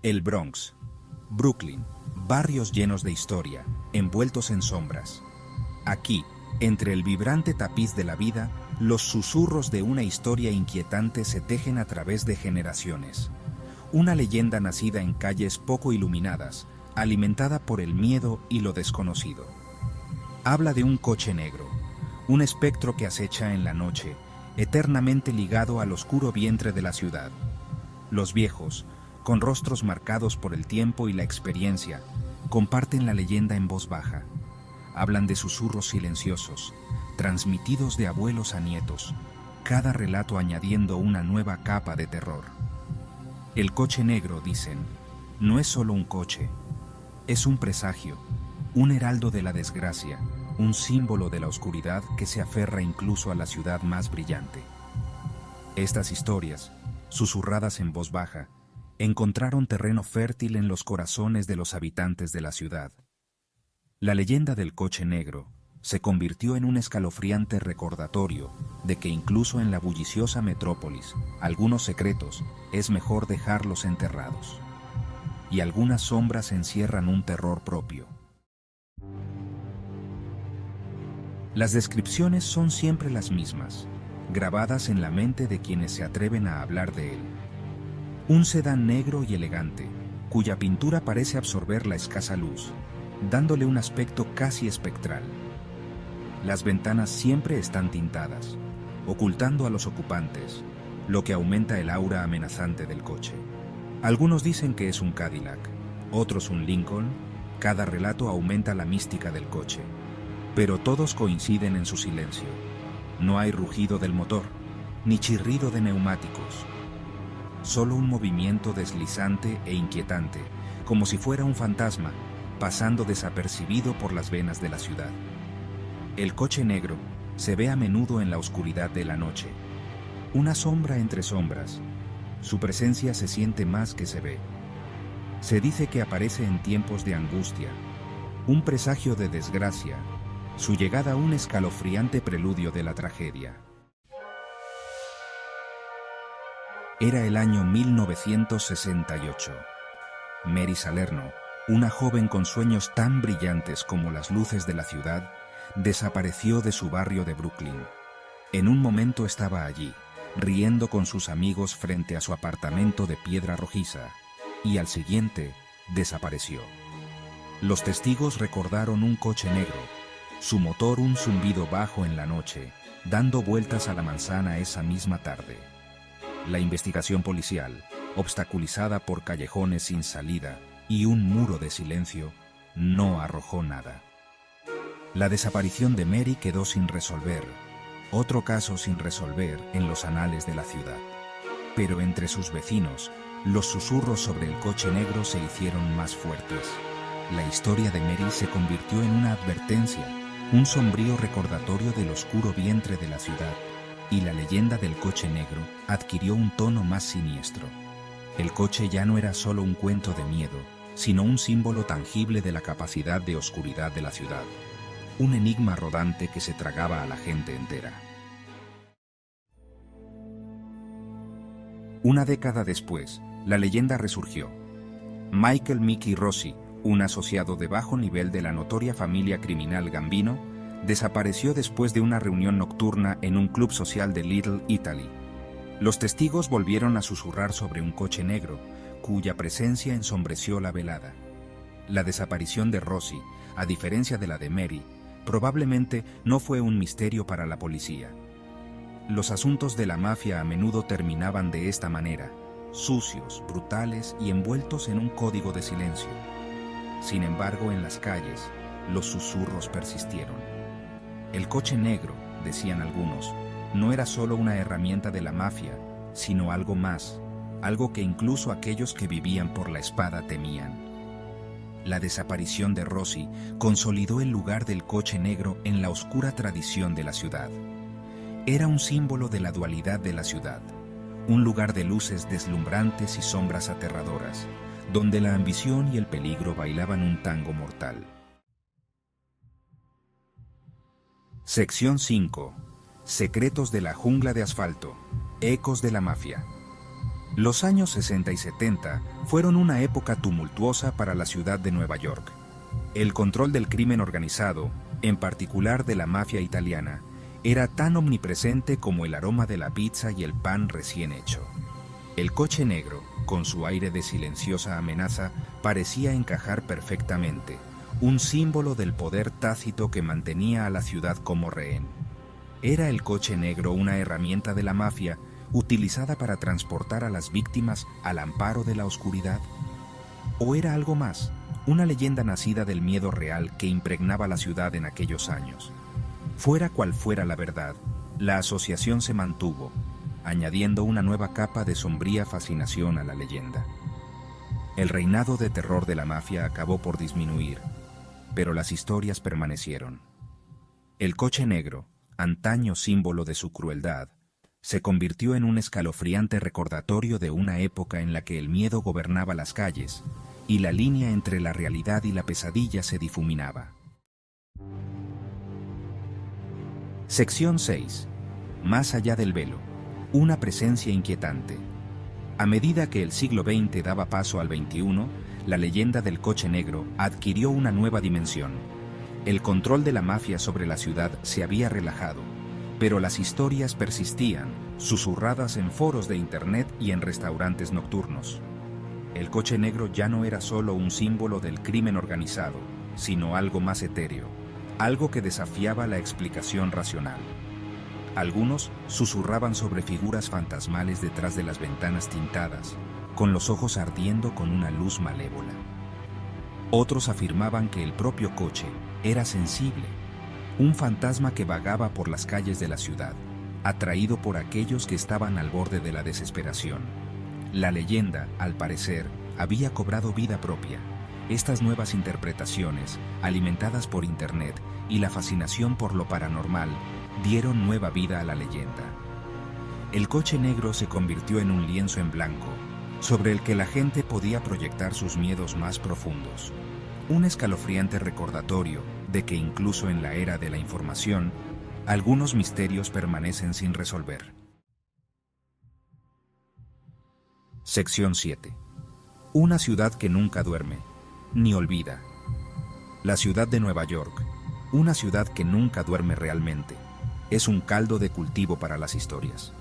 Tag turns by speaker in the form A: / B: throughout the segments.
A: El Bronx, Brooklyn, barrios llenos de historia, envueltos en sombras. Aquí, entre el vibrante tapiz de la vida, los susurros de una historia inquietante se tejen a través de generaciones. Una leyenda nacida en calles poco iluminadas, alimentada por el miedo y lo desconocido. Habla de un coche negro, un espectro que acecha en la noche, eternamente ligado al oscuro vientre de la ciudad. Los viejos, con rostros marcados por el tiempo y la experiencia, comparten la leyenda en voz baja. Hablan de susurros silenciosos, transmitidos de abuelos a nietos, cada relato añadiendo una nueva capa de terror. El coche negro, dicen, no es solo un coche, es un presagio, un heraldo de la desgracia, un símbolo de la oscuridad que se aferra incluso a la ciudad más brillante. Estas historias, susurradas en voz baja, encontraron terreno fértil en los corazones de los habitantes de la ciudad. La leyenda del coche negro se convirtió en un escalofriante recordatorio de que incluso en la bulliciosa metrópolis, algunos secretos es mejor dejarlos enterrados. Y algunas sombras encierran un terror propio. Las descripciones son siempre las mismas, grabadas en la mente de quienes se atreven a hablar de él. Un sedán negro y elegante, cuya pintura parece absorber la escasa luz, dándole un aspecto casi espectral. Las ventanas siempre están tintadas, ocultando a los ocupantes, lo que aumenta el aura amenazante del coche. Algunos dicen que es un Cadillac, otros un Lincoln. Cada relato aumenta la mística del coche, pero todos coinciden en su silencio. No hay rugido del motor, ni chirrido de neumáticos. Solo un movimiento deslizante e inquietante, como si fuera un fantasma, pasando desapercibido por las venas de la ciudad. El coche negro se ve a menudo en la oscuridad de la noche, una sombra entre sombras. Su presencia se siente más que se ve. Se dice que aparece en tiempos de angustia, un presagio de desgracia, su llegada un escalofriante preludio de la tragedia. Era el año 1968. Mary Salerno, una joven con sueños tan brillantes como las luces de la ciudad, desapareció de su barrio de Brooklyn. En un momento estaba allí, riendo con sus amigos frente a su apartamento de piedra rojiza, y al siguiente, desapareció. Los testigos recordaron un coche negro, su motor un zumbido bajo en la noche, dando vueltas a la manzana esa misma tarde. La investigación policial, obstaculizada por callejones sin salida y un muro de silencio, no arrojó nada. La desaparición de Mary quedó sin resolver, otro caso sin resolver en los anales de la ciudad. Pero entre sus vecinos, los susurros sobre el coche negro se hicieron más fuertes. La historia de Mary se convirtió en una advertencia, un sombrío recordatorio del oscuro vientre de la ciudad, y la leyenda del coche negro adquirió un tono más siniestro. El coche ya no era solo un cuento de miedo, sino un símbolo tangible de la capacidad de oscuridad de la ciudad. Un enigma rodante que se tragaba a la gente entera. Una década después, la leyenda resurgió. Michael Mickey Rossi, un asociado de bajo nivel de la notoria familia criminal Gambino, desapareció después de una reunión nocturna en un club social de Little Italy. Los testigos volvieron a susurrar sobre un coche negro, cuya presencia ensombreció la velada. La desaparición de Rossi, a diferencia de la de Mary, probablemente no fue un misterio para la policía. Los asuntos de la mafia a menudo terminaban de esta manera, sucios, brutales y envueltos en un código de silencio. Sin embargo, en las calles, los susurros persistieron. El coche negro, decían algunos, no era solo una herramienta de la mafia, sino algo más, algo que incluso aquellos que vivían por la espada temían. La desaparición de Rossi consolidó el lugar del coche negro en la oscura tradición de la ciudad. Era un símbolo de la dualidad de la ciudad, un lugar de luces deslumbrantes y sombras aterradoras, donde la ambición y el peligro bailaban un tango mortal. Sección 5. Secretos de la jungla de asfalto. Ecos de la mafia. Los años 60 y 70 fueron una época tumultuosa para la ciudad de Nueva York. El control del crimen organizado, en particular de la mafia italiana, era tan omnipresente como el aroma de la pizza y el pan recién hecho. El coche negro, con su aire de silenciosa amenaza, parecía encajar perfectamente, un símbolo del poder tácito que mantenía a la ciudad como rehén. ¿Era el coche negro una herramienta de la mafia utilizada para transportar a las víctimas al amparo de la oscuridad? ¿O era algo más, una leyenda nacida del miedo real que impregnaba la ciudad en aquellos años? Fuera cual fuera la verdad, la asociación se mantuvo, añadiendo una nueva capa de sombría fascinación a la leyenda. El reinado de terror de la mafia acabó por disminuir, pero las historias permanecieron. El coche negro, antaño símbolo de su crueldad, se convirtió en un escalofriante recordatorio de una época en la que el miedo gobernaba las calles y la línea entre la realidad y la pesadilla se difuminaba. Sección 6. Más allá del velo. Una presencia inquietante. A medida que el siglo XX daba paso al XXI, la leyenda del coche negro adquirió una nueva dimensión. El control de la mafia sobre la ciudad se había relajado, pero las historias persistían, susurradas en foros de internet y en restaurantes nocturnos. El coche negro ya no era solo un símbolo del crimen organizado, sino algo más etéreo, algo que desafiaba la explicación racional. Algunos susurraban sobre figuras fantasmales detrás de las ventanas tintadas, con los ojos ardiendo con una luz malévola. Otros afirmaban que el propio coche era sensible, un fantasma que vagaba por las calles de la ciudad, atraído por aquellos que estaban al borde de la desesperación. La leyenda, al parecer, había cobrado vida propia. Estas nuevas interpretaciones, alimentadas por Internet y la fascinación por lo paranormal, dieron nueva vida a la leyenda. El coche negro se convirtió en un lienzo en blanco, sobre el que la gente podía proyectar sus miedos más profundos. Un escalofriante recordatorio de que incluso en la era de la información, algunos misterios permanecen sin resolver. Sección 7. Una ciudad que nunca duerme, ni olvida. La ciudad de Nueva York, una ciudad que nunca duerme realmente, es un caldo de cultivo para las historias.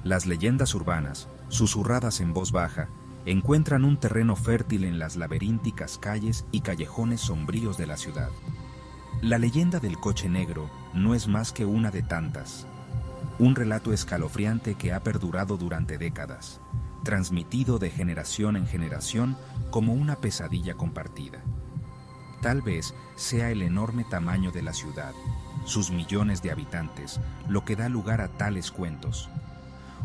A: Las leyendas urbanas, susurradas en voz baja, encuentran un terreno fértil en las laberínticas calles y callejones sombríos de la ciudad. La leyenda del coche negro no es más que una de tantas, un relato escalofriante que ha perdurado durante décadas, transmitido de generación en generación como una pesadilla compartida. Tal vez sea el enorme tamaño de la ciudad, sus millones de habitantes, lo que da lugar a tales cuentos.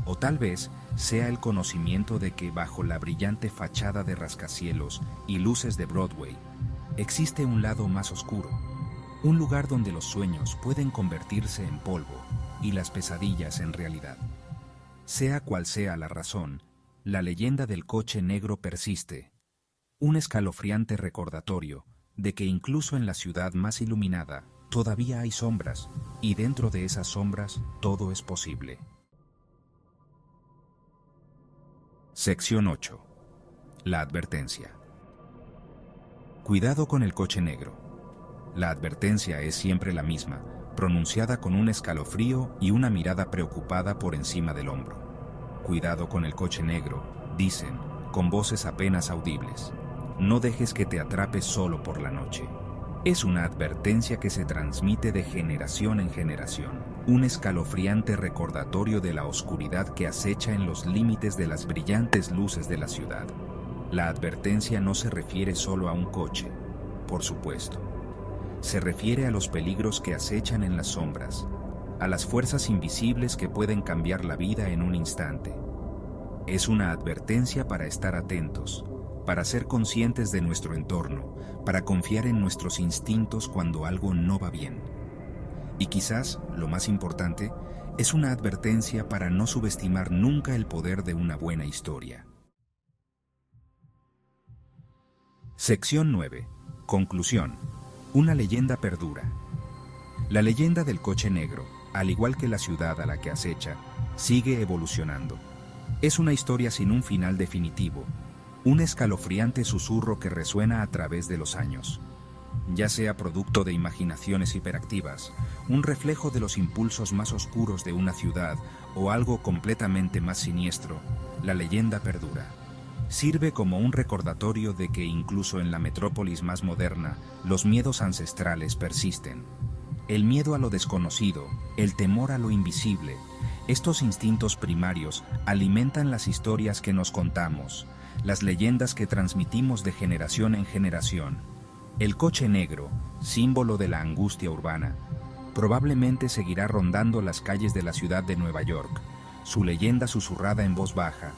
A: O tal vez sea el conocimiento de que bajo la brillante fachada de rascacielos y luces de Broadway, existe un lado más oscuro, un lugar donde los sueños pueden convertirse en polvo y las pesadillas en realidad. Sea cual sea la razón, la leyenda del coche negro persiste, un escalofriante recordatorio de que incluso en la ciudad más iluminada todavía hay sombras, y dentro de esas sombras todo es posible. Sección 8. La advertencia. Cuidado con el coche negro. La advertencia es siempre la misma, pronunciada con un escalofrío y una mirada preocupada por encima del hombro. Cuidado con el coche negro, dicen, con voces apenas audibles. No dejes que te atrape solo por la noche. Es una advertencia que se transmite de generación en generación, un escalofriante recordatorio de la oscuridad que acecha en los límites de las brillantes luces de la ciudad. La advertencia no se refiere solo a un coche, por supuesto. Se refiere a los peligros que acechan en las sombras, a las fuerzas invisibles que pueden cambiar la vida en un instante. Es una advertencia para estar atentos, para ser conscientes de nuestro entorno, para confiar en nuestros instintos cuando algo no va bien. Y quizás, lo más importante, es una advertencia para no subestimar nunca el poder de una buena historia. Sección 9. Conclusión. Una leyenda perdura. La leyenda del coche negro, al igual que la ciudad a la que acecha, sigue evolucionando. Es una historia sin un final definitivo, un escalofriante susurro que resuena a través de los años. Ya sea producto de imaginaciones hiperactivas, un reflejo de los impulsos más oscuros de una ciudad o algo completamente más siniestro, la leyenda perdura. Sirve como un recordatorio de que incluso en la metrópolis más moderna, los miedos ancestrales persisten. El miedo a lo desconocido, el temor a lo invisible, estos instintos primarios alimentan las historias que nos contamos, las leyendas que transmitimos de generación en generación. El coche negro, símbolo de la angustia urbana, probablemente seguirá rondando las calles de la ciudad de Nueva York, su leyenda susurrada en voz baja,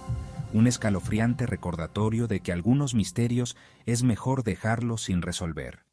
A: un escalofriante recordatorio de que algunos misterios es mejor dejarlos sin resolver.